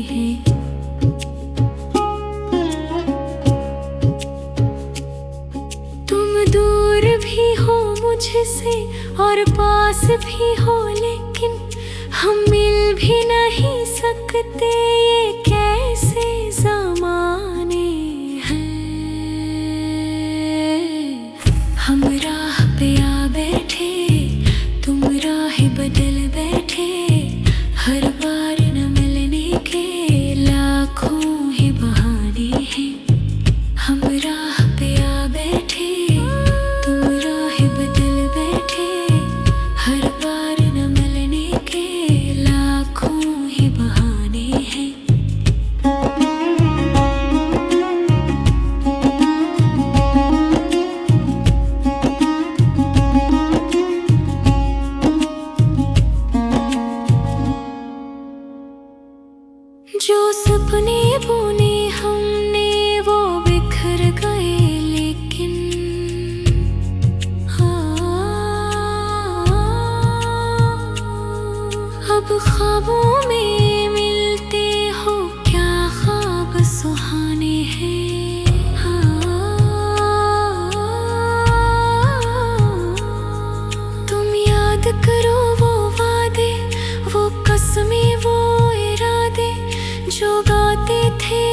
हैं। तुम दूर भी हो मुझसे और पास भी हो, लेकिन हम मिल भी नहीं सकते। ये कैसे ज़माने हैं। हम राह पे आ बैठे, तुम राह बदल बैठे। हर बार न मिलने के लाखों ही बहाने हैं। हम राह पे आ बैठे, तुम राह बदल बैठे। हर बार न मिलने के लाखों ही बहाने हैं। जो सपने बुने हमने वो बिखर गए, लेकिन अब ख्वाबों में मिलते हो। क्या ख्वाब सुहाने हैं। तुम याद करो वो वादे, वो कसमें, वो इरादे जो गाते थे